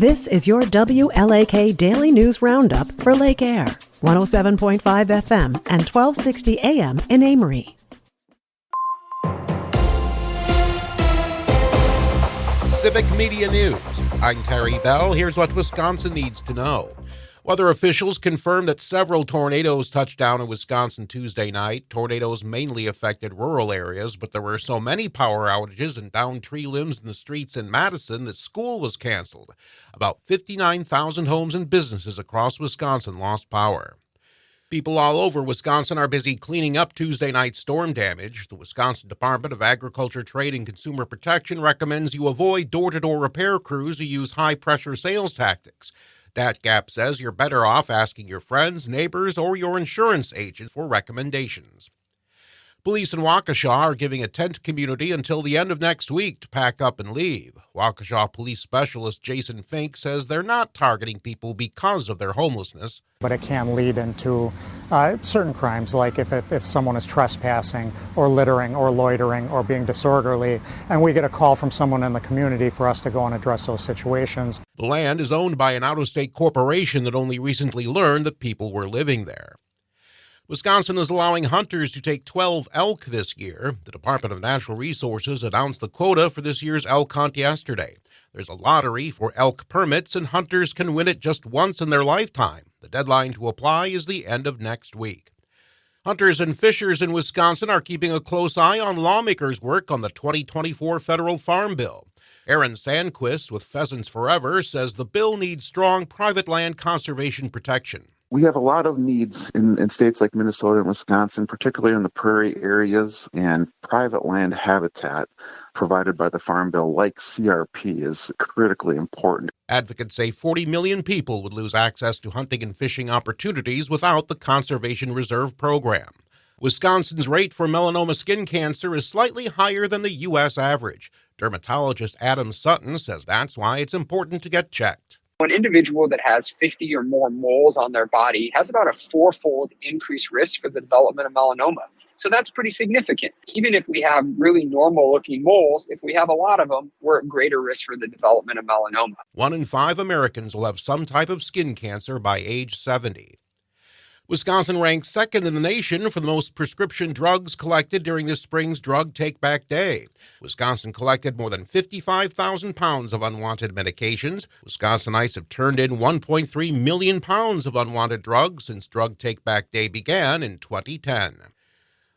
This is your WLAK Daily News Roundup for Lake Air, 107.5 FM and 1260 AM in Amory. Civic Media News. I'm Terry Bell. Here's what Wisconsin needs to know. Weather officials confirmed that several tornadoes touched down in Wisconsin Tuesday night. Tornadoes mainly affected rural areas, but there were so many power outages and downed tree limbs in the streets in Madison that school was canceled. About 59,000 homes and businesses across Wisconsin lost power. People all over Wisconsin are busy cleaning up Tuesday night's storm damage. The Wisconsin Department of Agriculture, Trade, and Consumer Protection recommends you avoid door-to-door repair crews who use high-pressure sales tactics. DATGAP says you're better off asking your friends, neighbors, or your insurance agent for recommendations. Police in Waukesha are giving a tent community until the end of next week to pack up and leave. Waukesha Police Specialist Jason Fink says they're not targeting people because of their homelessness. But it can lead into certain crimes, like if someone is trespassing or littering or loitering or being disorderly, and we get a call from someone in the community for us to go and address those situations. The land is owned by an out-of-state corporation that only recently learned that people were living there. Wisconsin is allowing hunters to take 12 elk this year. The Department of Natural Resources announced the quota for this year's elk hunt yesterday. There's a lottery for elk permits, and hunters can win it just once in their lifetime. The deadline to apply is the end of next week. Hunters and fishers in Wisconsin are keeping a close eye on lawmakers' work on the 2024 federal farm bill. Aaron Sandquist with Pheasants Forever says the bill needs strong private land conservation protection. We have a lot of needs in states like Minnesota and Wisconsin, particularly in the prairie areas, and private land habitat provided by the Farm Bill, like CRP, is critically important. Advocates say 40 million people would lose access to hunting and fishing opportunities without the Conservation Reserve Program. Wisconsin's rate for melanoma skin cancer is slightly higher than the U.S. average. Dermatologist Adam Sutton says that's why it's important to get checked. An individual that has 50 or more moles on their body has about a 4-fold increased risk for the development of melanoma. So that's pretty significant. Even if we have really normal-looking moles, if we have a lot of them, we're at greater risk for the development of melanoma. 1 in 5 Americans will have some type of skin cancer by age 70. Wisconsin ranks second in the nation for the most prescription drugs collected during this spring's Drug Take-Back Day. Wisconsin collected more than 55,000 pounds of unwanted medications. Wisconsinites have turned in 1.3 million pounds of unwanted drugs since Drug Take-Back Day began in 2010.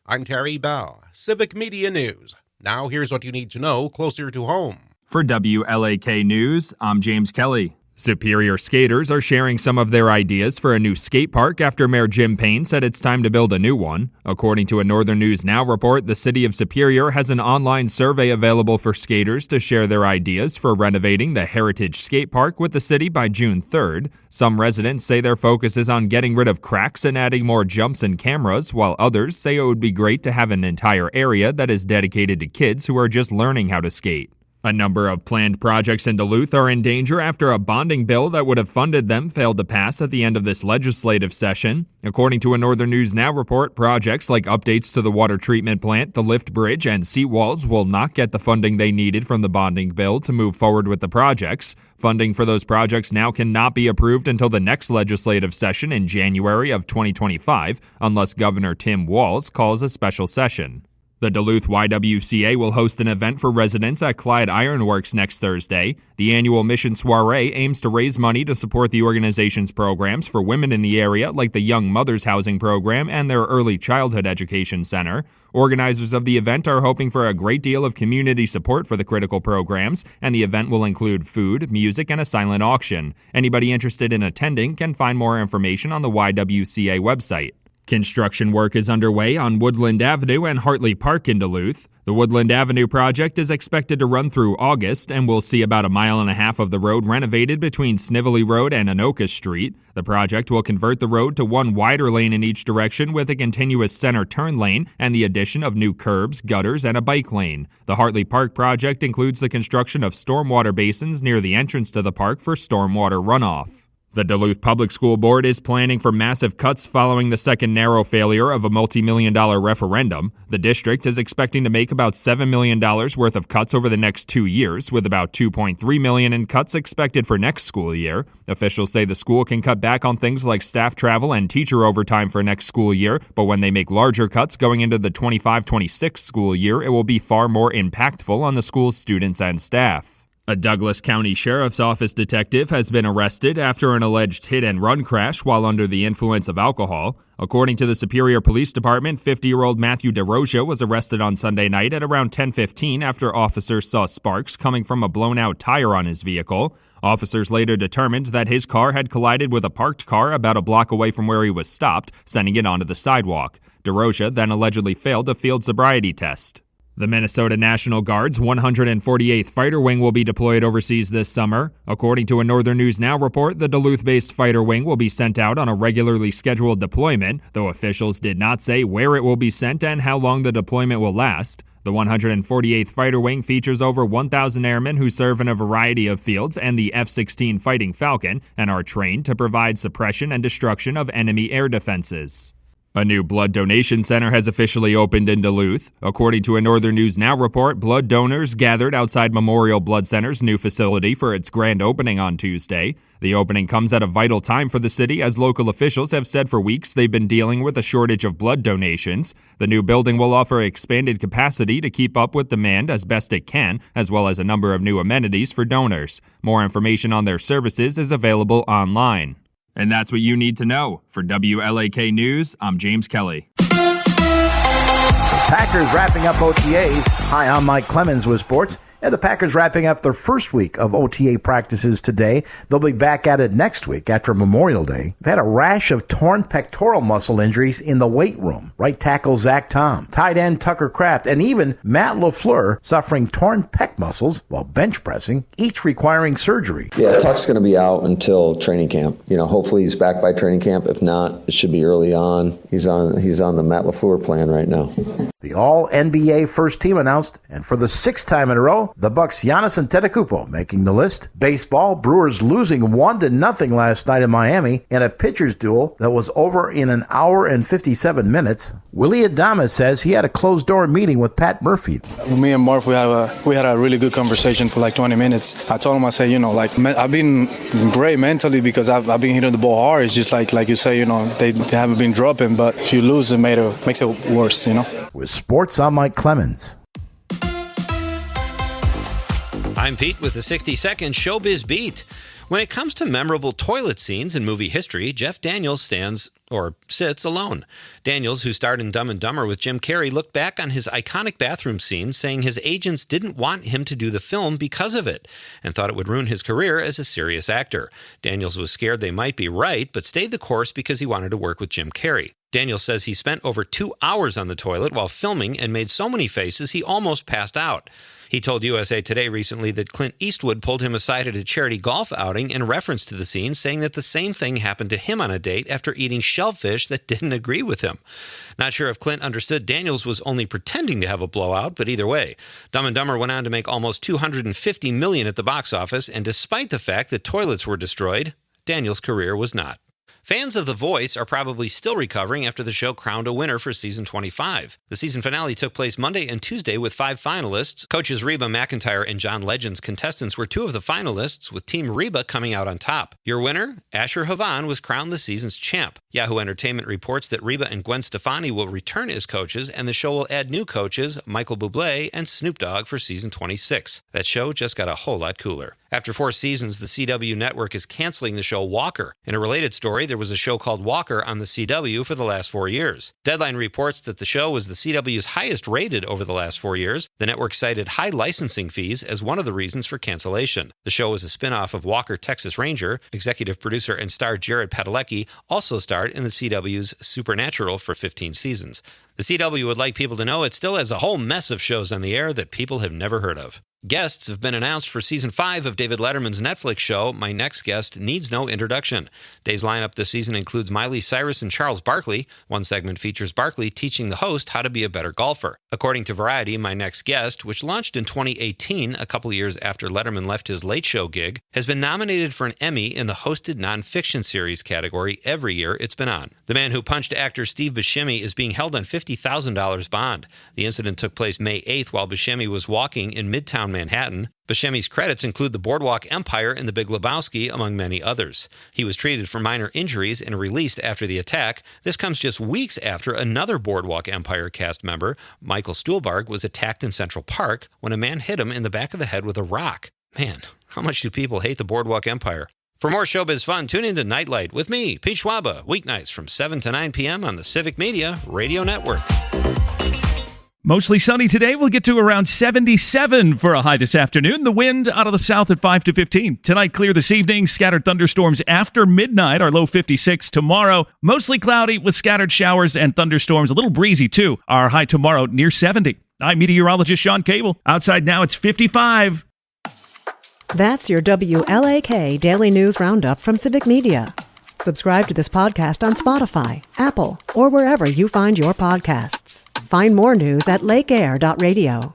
I'm Terry Bell, Civic Media News. Now here's what you need to know closer to home. For WLAK News, I'm James Kelly. Superior skaters are sharing some of their ideas for a new skate park after Mayor Jim Payne said it's time to build a new one. According to a Northern News Now report, the city of Superior has an online survey available for skaters to share their ideas for renovating the Heritage Skate Park with the city by June 3rd. Some residents say their focus is on getting rid of cracks and adding more jumps and cameras, while others say it would be great to have an entire area that is dedicated to kids who are just learning how to skate. A number of planned projects in Duluth are in danger after a bonding bill that would have funded them failed to pass at the end of this legislative session. According to a Northern News Now report, projects like updates to the water treatment plant, the lift bridge, and seawalls will not get the funding they needed from the bonding bill to move forward with the projects. Funding for those projects now cannot be approved until the next legislative session in January of 2025, unless Governor Tim Walz calls a special session. The Duluth YWCA will host an event for residents at Clyde Ironworks next Thursday. The annual Mission Soiree aims to raise money to support the organization's programs for women in the area, like the Young Mothers Housing Program and their Early Childhood Education Center. Organizers of the event are hoping for a great deal of community support for the critical programs, and the event will include food, music, and a silent auction. Anybody interested in attending can find more information on the YWCA website. Construction work is underway on Woodland Avenue and Hartley Park in Duluth. The Woodland Avenue project is expected to run through August and will see about 1.5 miles of the road renovated between Snively Road and Anoka Street. The project will convert the road to one wider lane in each direction with a continuous center turn lane and the addition of new curbs, gutters, and a bike lane. The Hartley Park project includes the construction of stormwater basins near the entrance to the park for stormwater runoff. The Duluth Public School Board is planning for massive cuts following the second narrow failure of a multi-million-dollar referendum. The district is expecting to make about $7 million worth of cuts over the next 2 years, with about $2.3 million in cuts expected for next school year. Officials say the school can cut back on things like staff travel and teacher overtime for next school year, but when they make larger cuts going into the 25-26 school year, it will be far more impactful on the school's students and staff. A Douglas County Sheriff's Office detective has been arrested after an alleged hit-and-run crash while under the influence of alcohol. According to the Superior Police Department, 50-year-old Matthew DeRosia was arrested on Sunday night at around 10:15 after officers saw sparks coming from a blown-out tire on his vehicle. Officers later determined that his car had collided with a parked car about a block away from where he was stopped, sending it onto the sidewalk. DeRosia then allegedly failed a field sobriety test. The Minnesota National Guard's 148th Fighter Wing will be deployed overseas this summer. According to a Northern News Now report, the Duluth-based Fighter Wing will be sent out on a regularly scheduled deployment, though officials did not say where it will be sent and how long the deployment will last. The 148th Fighter Wing features over 1,000 airmen who serve in a variety of fields and the F-16 Fighting Falcon and are trained to provide suppression and destruction of enemy air defenses. A new blood donation center has officially opened in Duluth. According to a Northern News Now report, blood donors gathered outside Memorial Blood Center's new facility for its grand opening on Tuesday. The opening comes at a vital time for the city, as local officials have said for weeks they've been dealing with a shortage of blood donations. The new building will offer expanded capacity to keep up with demand as best it can, as well as a number of new amenities for donors. More information on their services is available online. And that's what you need to know. For WLAK News, I'm James Kelly. Packers wrapping up OTAs. Hi, I'm Mike Clemens with sports. And the Packers wrapping up their first week of OTA practices today. They'll be back at it next week after Memorial Day. They've had a rash of torn pectoral muscle injuries in the weight room. Right tackle Zach Tom, tight end Tucker Kraft, and even Matt LaFleur suffering torn pec muscles while bench pressing, each requiring surgery. Yeah, Tuck's going to be out until training camp. Hopefully he's back by training camp. If not, it should be early on. He's on the Matt LaFleur plan right now. The All-NBA first team announced, and for the sixth time in a row, the Bucks' Giannis Antetokounmpo making the list. Baseball, Brewers losing 1-0 last night in Miami in a pitcher's duel that was over in an hour and 57 minutes. Willie Adames says he had a closed-door meeting with Pat Murphy. Me and Murph, we had a really good conversation for like 20 minutes. I told him, I said, I've been great mentally because I've been hitting the ball hard. It's just like you say, they haven't been dropping, but if you lose, it makes it worse, With sports, I'm Mike Clemens. I'm Pete with the 60-second Showbiz Beat. When it comes to memorable toilet scenes in movie history, Jeff Daniels sits alone. Daniels, who starred in Dumb and Dumber with Jim Carrey, looked back on his iconic bathroom scene, saying his agents didn't want him to do the film because of it, and thought it would ruin his career as a serious actor. Daniels was scared they might be right, but stayed the course because he wanted to work with Jim Carrey. Daniels says he spent over 2 hours on the toilet while filming and made so many faces he almost passed out. He told USA Today recently that Clint Eastwood pulled him aside at a charity golf outing in reference to the scene, saying that the same thing happened to him on a date after eating shellfish that didn't agree with him. Not sure if Clint understood Daniels was only pretending to have a blowout, but either way, Dumb and Dumber went on to make almost $250 million at the box office, and despite the fact that toilets were destroyed, Daniels' career was not. Fans of The Voice are probably still recovering after the show crowned a winner for season 25. The season finale took place Monday and Tuesday with 5 finalists. Coaches Reba McEntire and John Legend's contestants were 2 of the finalists, with Team Reba coming out on top. Your winner, Asher Havan, was crowned the season's champ. Yahoo Entertainment reports that Reba and Gwen Stefani will return as coaches, and the show will add new coaches, Michael Bublé and Snoop Dogg, for season 26. That show just got a whole lot cooler. After 4 seasons, the CW network is canceling the show Walker. In a related story, there was a show called Walker on the CW for the last 4 years. Deadline reports that the show was the CW's highest rated over the last 4 years. The network cited high licensing fees as one of the reasons for cancellation. The show is a spin-off of Walker, Texas Ranger. Executive producer and star Jared Padalecki also starred in the CW's Supernatural for 15 seasons. The CW would like people to know it still has a whole mess of shows on the air that people have never heard of. Guests have been announced for Season 5 of David Letterman's Netflix show, My Next Guest Needs No Introduction. Dave's lineup this season includes Miley Cyrus and Charles Barkley. One segment features Barkley teaching the host how to be a better golfer. According to Variety, My Next Guest, which launched in 2018, a couple years after Letterman left his Late Show gig, has been nominated for an Emmy in the Hosted Nonfiction Series category every year it's been on. The man who punched actor Steve Buscemi is being held on $50,000 bond. The incident took place May 8th while Buscemi was walking in Midtown Manhattan. Buscemi's credits include The Boardwalk Empire and The Big Lebowski, among many others. He was treated for minor injuries and released after the attack. This comes just weeks after another Boardwalk Empire cast member, Michael Stuhlbarg, was attacked in Central Park when a man hit him in the back of the head with a rock. Man, how much do people hate the Boardwalk Empire? For more showbiz fun, tune into Nightlight with me, Pete Schwaba, weeknights from 7 to 9 p.m. on the Civic Media Radio Network. Mostly sunny today. We'll get to around 77 for a high this afternoon. The wind out of the south at 5 to 15. Tonight, clear this evening. Scattered thunderstorms after midnight. Our low 56 tomorrow. Mostly cloudy with scattered showers and thunderstorms. A little breezy, too. Our high tomorrow near 70. I'm meteorologist Sean Cable. Outside now, it's 55. That's your WLAK Daily News Roundup from Civic Media. Subscribe to this podcast on Spotify, Apple, or wherever you find your podcasts. Find more news at lakeair.radio.